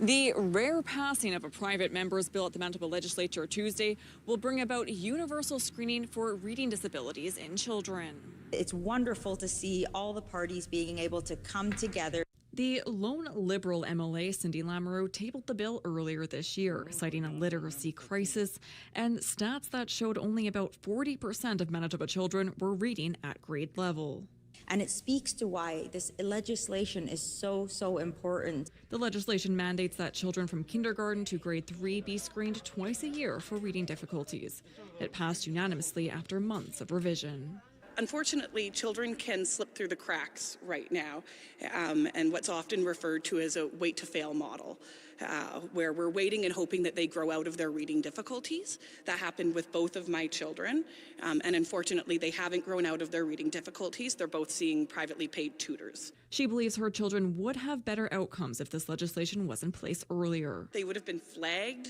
The rare passing of a private member's bill at the Manitoba Legislature Tuesday will bring about universal screening for reading disabilities in children. It's wonderful to see all the parties being able to come together. The lone Liberal MLA, Cindy Lamoureux, tabled the bill earlier this year, citing a literacy crisis and stats that showed only about 40% of Manitoba children were reading at grade level. And it speaks to why this legislation is so important. The legislation mandates that children from kindergarten to grade 3 be screened twice a year for reading difficulties. It passed unanimously after months of revision. Unfortunately, children can slip through the cracks right now, and what's often referred to as a wait to fail model, where we're waiting and hoping that they grow out of their reading difficulties. That happened with both of my children, and unfortunately they haven't grown out of their reading difficulties. They're both seeing privately paid tutors. She believes her children would have better outcomes if this legislation was in place earlier. They would have been flagged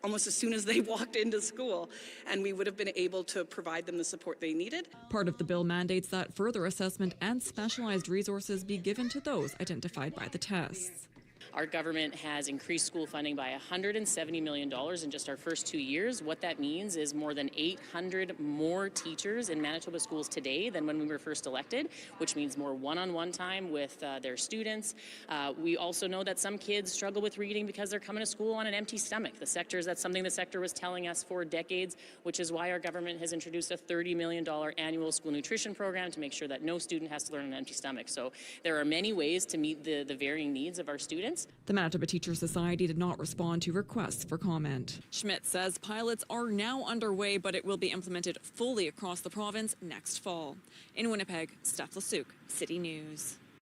almost as soon as they walked into school, and we would have been able to provide them the support they needed. Part of the bill mandates that further assessment and specialized resources be given to those identified by the tests. Our government has increased school funding by $170 million in just our first 2 years. What that means is more than 800 more teachers in Manitoba schools today than when we were first elected, which means more one-on-one time with their students. We also know that some kids struggle with reading because they're coming to school on an empty stomach. That's something the sector was telling us for decades, which is why our government has introduced a $30 million annual school nutrition program to make sure that no student has to learn on an empty stomach. So there are many ways to meet the varying needs of our students. The Manitoba Teachers Society did not respond to requests for comment. Schmidt says pilots are now underway, but it will be implemented fully across the province next fall. In Winnipeg, Steph Lasuk, City News.